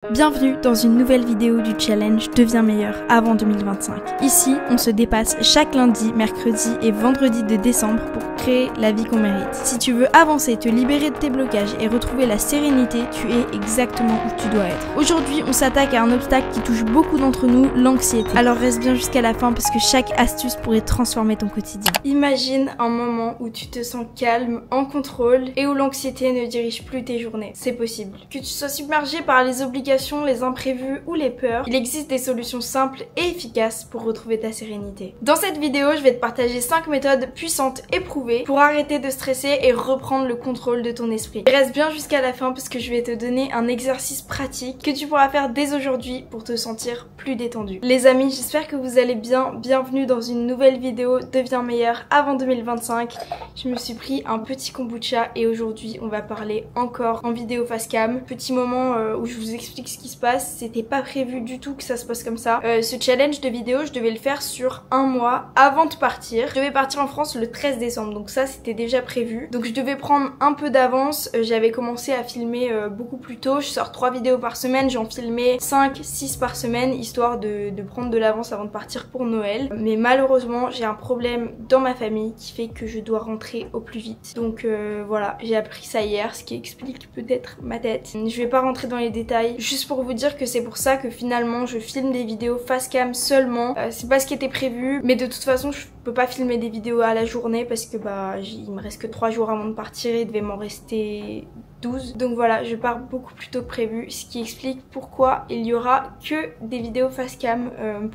Bienvenue dans une nouvelle vidéo du challenge Deviens meilleur avant 2025. Ici, on se dépasse chaque lundi, mercredi et vendredi de décembre pour créer la vie qu'on mérite. Si tu veux avancer, te libérer de tes blocages et retrouver la sérénité, tu es exactement où tu dois être. Aujourd'hui, on s'attaque à un obstacle qui touche beaucoup d'entre nous, l'anxiété. Alors reste bien jusqu'à la fin parce que chaque astuce pourrait transformer ton quotidien. Imagine un moment où tu te sens calme, en contrôle et où l'anxiété ne dirige plus tes journées. C'est possible. Que tu sois submergé par les obligations, les imprévus ou les peurs, il existe des solutions simples et efficaces pour retrouver ta sérénité. Dans cette vidéo, je vais te partager 5 méthodes puissantes et prouvées pour arrêter de stresser et reprendre le contrôle de ton esprit. Reste bien jusqu'à la fin parce que je vais te donner un exercice pratique que tu pourras faire dès aujourd'hui pour te sentir plus détendu. Les amis, j'espère que vous allez bien. Bienvenue dans une nouvelle vidéo Deviens meilleur avant 2025. Je me suis pris un petit kombucha et aujourd'hui on va parler encore en vidéo face cam. Petit moment où je vous explique ce qui se passe, c'était pas prévu du tout que ça se passe comme ça. Ce challenge de vidéo, je devais le faire sur un mois avant de partir. Je devais partir en France le 13 décembre, donc ça c'était déjà prévu. Donc je devais prendre un peu d'avance. J'avais commencé à filmer beaucoup plus tôt. Je sors 3 vidéos par semaine, j'en filmais 5-6 par semaine, histoire de prendre de l'avance avant de partir pour Noël. Mais malheureusement, j'ai un problème dans ma famille qui fait que je dois rentrer au plus vite. Donc voilà, j'ai appris ça hier, ce qui explique peut-être ma tête. Je vais pas rentrer dans les détails. Juste pour vous dire que c'est pour ça que finalement je filme des vidéos face cam seulement. C'est pas ce qui était prévu, mais de toute façon je peux pas filmer des vidéos à la journée parce que il me reste que 3 jours avant de partir et il devait m'en rester 12. Donc voilà, je pars beaucoup plus tôt que prévu, ce qui explique pourquoi il y aura que des vidéos face cam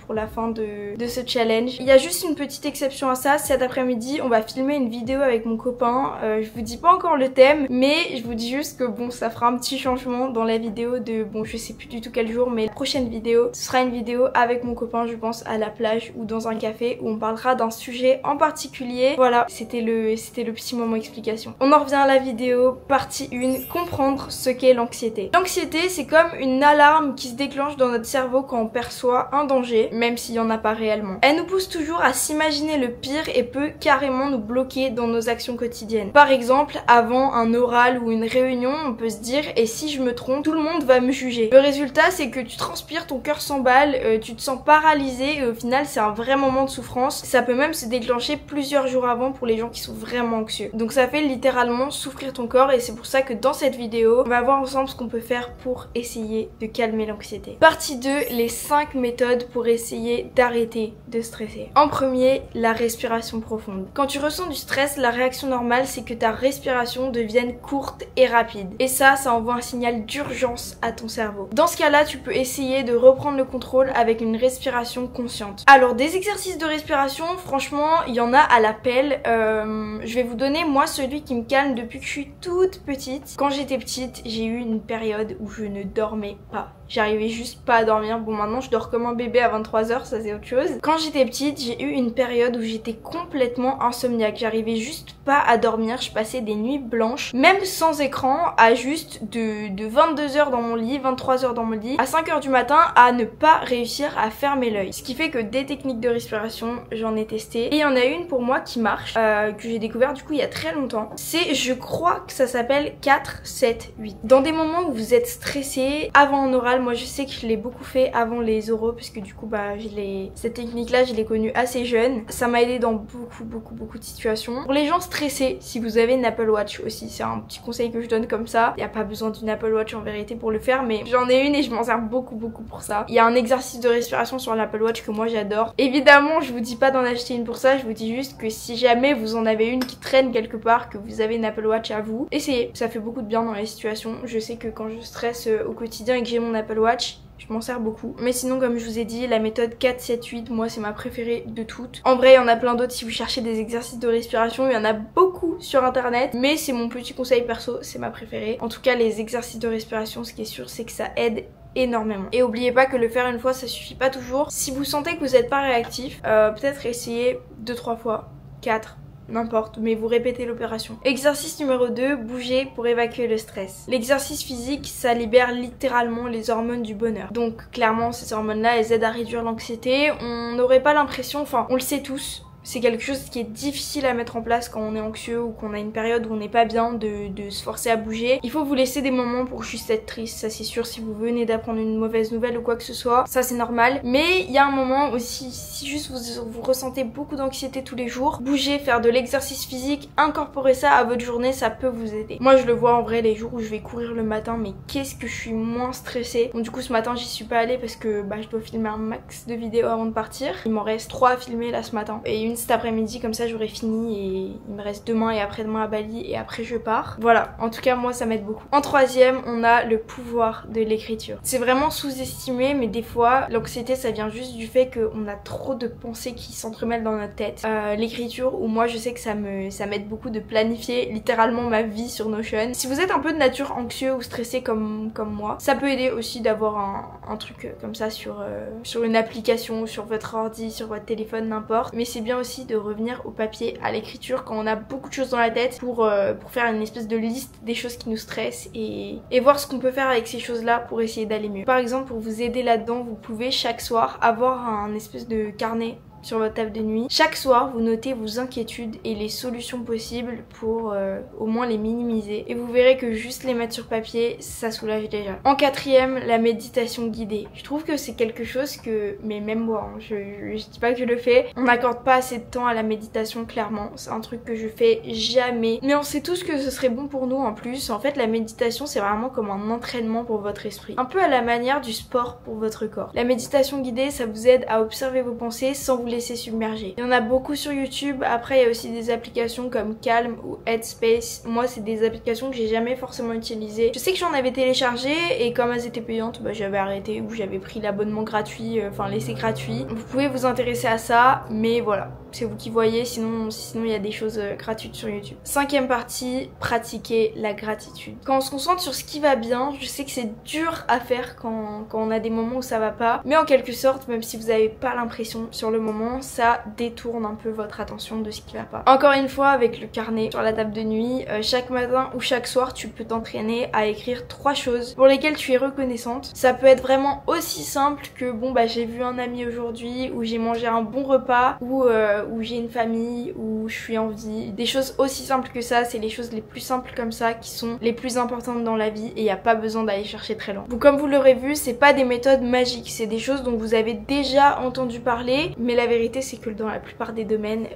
pour la fin de ce challenge. Il y a juste une petite exception à ça. Cet après-midi, on va filmer une vidéo avec mon copain. Je vous dis pas encore le thème, mais je vous dis juste que bon, ça fera un petit changement dans la vidéo de... Bon, je sais plus du tout quel jour, mais la prochaine vidéo, ce sera une vidéo avec mon copain, je pense, à la plage ou dans un café où on parlera d'un sujet en particulier. Voilà, c'était le petit moment explication. On en revient à la vidéo, partie 1. Comprendre ce qu'est l'anxiété. L'anxiété, c'est comme une alarme qui se déclenche dans notre cerveau quand on perçoit un danger, même s'il n'y en a pas réellement. Elle nous pousse toujours à s'imaginer le pire et peut carrément nous bloquer dans nos actions quotidiennes. Par exemple, avant un oral ou une réunion, on peut se dire « et si je me trompe, tout le monde va me juger ». Le résultat, c'est que tu transpires, ton cœur s'emballe, tu te sens paralysé et au final, c'est un vrai moment de souffrance. Ça peut même se déclencher plusieurs jours avant pour les gens qui sont vraiment anxieux. Donc ça fait littéralement souffrir ton corps et c'est pour ça que dans cette vidéo, on va voir ensemble ce qu'on peut faire pour essayer de calmer l'anxiété. Partie 2, les 5 méthodes pour essayer d'arrêter de stresser. En premier, la respiration profonde. Quand tu ressens du stress, la réaction normale, c'est que ta respiration devienne courte et rapide. Et ça envoie un signal d'urgence à ton cerveau. Dans ce cas-là, tu peux essayer de reprendre le contrôle avec une respiration consciente. Alors, des exercices de respiration, franchement, il y en a à l'appel. Je vais vous donner, moi, celui qui me calme depuis que je suis toute petite. Quand j'étais petite, j'ai eu une période où je ne dormais pas. J'arrivais juste pas à dormir. Bon, maintenant je dors comme un bébé à 23h, ça c'est autre chose. Quand j'étais petite, j'ai eu une période où j'étais complètement insomniaque. J'arrivais juste pas à dormir. Je passais des nuits blanches, même sans écran, à juste de 22h dans mon lit, 23h dans mon lit, à 5h du matin, à ne pas réussir à fermer l'œil. Ce qui fait que des techniques de respiration, j'en ai testé. Et il y en a une pour moi qui marche, que j'ai découvert du coup il y a très longtemps. C'est, je crois que ça s'appelle 4, 7, 8. Dans des moments où vous êtes stressé, avant un oral, moi je sais que je l'ai beaucoup fait avant les oraux parce que du coup cette technique là je l'ai connue assez jeune. Ça m'a aidé dans beaucoup de situations. Pour les gens stressés, si vous avez une Apple Watch aussi, c'est un petit conseil que je donne comme ça. Il n'y a pas besoin d'une Apple Watch en vérité pour le faire, mais j'en ai une et je m'en sers beaucoup pour ça. Il y a un exercice de respiration sur l'Apple Watch que moi j'adore. Évidemment je vous dis pas d'en acheter une pour ça, je vous dis juste que si jamais vous en avez une qui traîne quelque part, que vous avez une Apple Watch à vous, essayez. Ça fait beaucoup de bien dans les situations. Je sais que quand je stresse au quotidien et que j'ai mon Apple Watch, je m'en sers beaucoup. Mais sinon, comme je vous ai dit, la méthode 4, 7, 8, moi c'est ma préférée de toutes. En vrai, il y en a plein d'autres si vous cherchez des exercices de respiration. Il y en a beaucoup sur internet. Mais c'est mon petit conseil perso, c'est ma préférée. En tout cas, les exercices de respiration, ce qui est sûr, c'est que ça aide énormément. Et oubliez pas que le faire une fois, ça suffit pas toujours. Si vous sentez que vous n'êtes pas réactif, peut-être essayer 2-3 fois, 4. N'importe, mais vous répétez l'opération. Exercice numéro 2, bouger pour évacuer le stress. L'exercice physique, ça libère littéralement les hormones du bonheur. Donc clairement, ces hormones-là, elles aident à réduire l'anxiété. On n'aurait pas l'impression, enfin on le sait tous, c'est quelque chose qui est difficile à mettre en place quand on est anxieux ou qu'on a une période où on n'est pas bien, de se forcer à bouger. Il faut vous laisser des moments pour juste être triste, ça c'est sûr. Si vous venez d'apprendre une mauvaise nouvelle ou quoi que ce soit, ça c'est normal. Mais il y a un moment aussi, si juste vous ressentez beaucoup d'anxiété tous les jours, bouger, faire de l'exercice physique, incorporer ça à votre journée, ça peut vous aider. Moi je le vois en vrai les jours où je vais courir le matin, mais qu'est-ce que je suis moins stressée. Bon du coup ce matin j'y suis pas allée parce que je dois filmer un max de vidéos avant de partir. Il m'en reste 3 à filmer là ce matin et une cet après-midi, comme ça j'aurai fini et il me reste demain et après-demain à Bali et après je pars. Voilà, en tout cas moi ça m'aide beaucoup. En troisième, on a le pouvoir de l'écriture. C'est vraiment sous-estimé, mais des fois l'anxiété ça vient juste du fait qu'on a trop de pensées qui s'entremêlent dans notre tête. L'écriture, où moi je sais que ça m'aide beaucoup de planifier littéralement ma vie sur Notion. Si vous êtes un peu de nature anxieux ou stressé comme moi, ça peut aider aussi d'avoir un truc comme ça sur une application, sur votre ordi, sur votre téléphone, n'importe. Mais c'est bien aussi de revenir au papier, à l'écriture, quand on a beaucoup de choses dans la tête pour faire une espèce de liste des choses qui nous stressent et voir ce qu'on peut faire avec ces choses-là pour essayer d'aller mieux. Par exemple, pour vous aider là-dedans, vous pouvez chaque soir avoir un espèce de carnet sur votre table de nuit. Chaque soir, vous notez vos inquiétudes et les solutions possibles pour au moins les minimiser. Et vous verrez que juste les mettre sur papier, ça soulage déjà. En quatrième, la méditation guidée. Je trouve que c'est quelque chose que, mais même moi, hein, je dis pas que je le fais, on n'accorde pas assez de temps à la méditation clairement. C'est un truc que je fais jamais. Mais on sait tous que ce serait bon pour nous en plus. En fait, la méditation, c'est vraiment comme un entraînement pour votre esprit. Un peu à la manière du sport pour votre corps. La méditation guidée, ça vous aide à observer vos pensées sans vous laisser submerger. Il y en a beaucoup sur YouTube. Après il y a aussi des applications comme Calm ou Headspace. Moi c'est des applications que j'ai jamais forcément utilisées. Je sais que j'en avais téléchargé et comme elles étaient payantes, j'avais arrêté ou j'avais pris l'abonnement gratuit, enfin l'essai gratuit. Vous pouvez vous intéresser à ça, mais voilà, c'est vous qui voyez, sinon il y a des choses gratuites sur YouTube. Cinquième partie, pratiquer la gratitude. Quand on se concentre sur ce qui va bien, je sais que c'est dur à faire quand on a des moments où ça va pas, mais en quelque sorte, même si vous n'avez pas l'impression sur le moment, ça détourne un peu votre attention de ce qui va pas. Encore une fois, avec le carnet sur la table de nuit, chaque matin ou chaque soir, tu peux t'entraîner à écrire 3 choses pour lesquelles tu es reconnaissante. Ça peut être vraiment aussi simple que j'ai vu un ami aujourd'hui, ou j'ai mangé un bon repas, ou j'ai une famille, ou je suis en vie. Des choses aussi simples que ça, c'est les choses les plus simples comme ça qui sont les plus importantes dans la vie et il n'y a pas besoin d'aller chercher très loin. Comme vous l'aurez vu, c'est pas des méthodes magiques, c'est des choses dont vous avez déjà entendu parler, mais la vérité c'est que dans la plupart des domaines,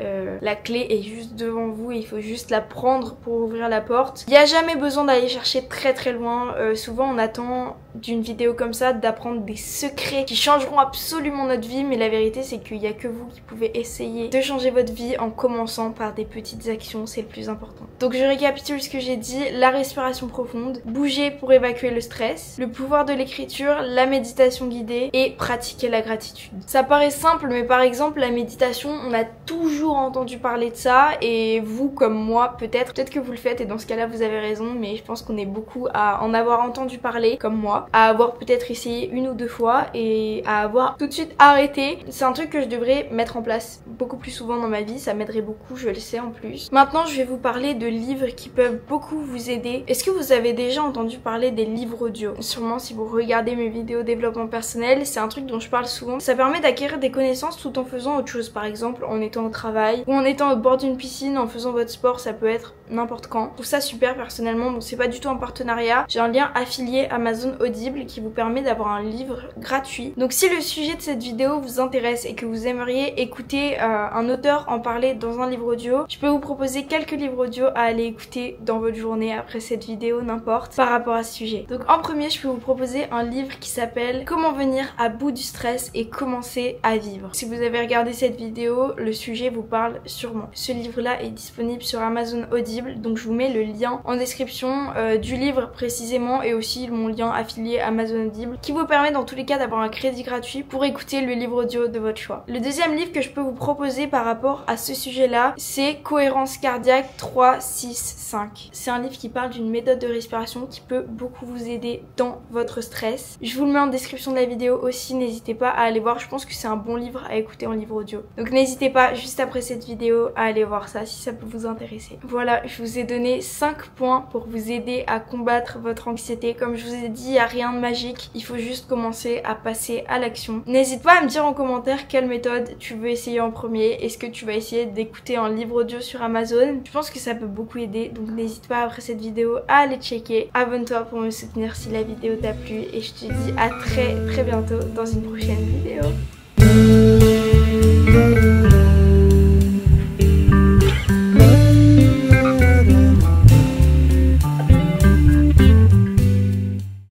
la clé est juste devant vous et il faut juste la prendre pour ouvrir la porte. Il n'y a jamais besoin d'aller chercher très très loin. Souvent on attend d'une vidéo comme ça d'apprendre des secrets qui changeront absolument notre vie, mais la vérité c'est qu'il n'y a que vous qui pouvez essayer de changer votre vie en commençant par des petites actions, c'est le plus important. Donc je récapitule ce que j'ai dit: la respiration profonde, bouger pour évacuer le stress, le pouvoir de l'écriture, la méditation guidée et pratiquer la gratitude. Ça paraît simple, mais par exemple la méditation, on a toujours entendu parler de ça et vous comme moi peut-être que vous le faites et dans ce cas là vous avez raison, mais je pense qu'on est beaucoup à en avoir entendu parler comme moi, à avoir peut-être essayé 1 ou 2 fois et à avoir tout de suite arrêté. C'est un truc que je devrais mettre en place beaucoup plus souvent dans ma vie, ça m'aiderait beaucoup, je le sais en plus. Maintenant je vais vous parler de livres qui peuvent beaucoup vous aider. Est-ce que vous avez déjà entendu parler des livres audio? Sûrement si vous regardez mes vidéos développement personnel, c'est un truc dont je parle souvent. Ça permet d'acquérir des connaissances tout en faisant autre chose, par exemple en étant au travail ou en étant au bord d'une piscine, en faisant votre sport, ça peut être n'importe quand. Je trouve ça super personnellement, bon c'est pas du tout un partenariat, j'ai un lien affilié Amazon Audible qui vous permet d'avoir un livre gratuit. Donc si le sujet de cette vidéo vous intéresse et que vous aimeriez écouter un auteur en parler dans un livre audio, je peux vous proposer quelques livres audio à aller écouter dans votre journée après cette vidéo, n'importe, par rapport à ce sujet. Donc en premier je peux vous proposer un livre qui s'appelle Comment venir à bout du stress et commencer à vivre. Si vous avez regardé cette vidéo, le sujet vous parle sûrement. Ce livre là est disponible sur Amazon Audible, donc je vous mets le lien en description du livre précisément et aussi mon lien affilié Amazon Audible qui vous permet dans tous les cas d'avoir un crédit gratuit pour écouter le livre audio de votre choix. Le deuxième livre que je peux vous proposer par rapport à ce sujet là, c'est Cohérence cardiaque 3-6-5. C'est un livre qui parle d'une méthode de respiration qui peut beaucoup vous aider dans votre stress. Je vous le mets en description de la vidéo aussi, n'hésitez pas à aller voir, je pense que c'est un bon livre à écouter en livre audio. Donc n'hésitez pas juste après cette vidéo à aller voir ça si ça peut vous intéresser. Voilà, je vous ai donné 5 points pour vous aider à combattre votre anxiété. Comme je vous ai dit, il n'y a rien de magique, il faut juste commencer à passer à l'action. N'hésite pas à me dire en commentaire quelle méthode tu veux essayer en premier. Est-ce que tu vas essayer d'écouter un livre audio sur Amazon? Je pense que ça peut beaucoup aider, donc n'hésite pas après cette vidéo à aller checker. Abonne-toi pour me soutenir si la vidéo t'a plu et je te dis à très bientôt dans une prochaine vidéo.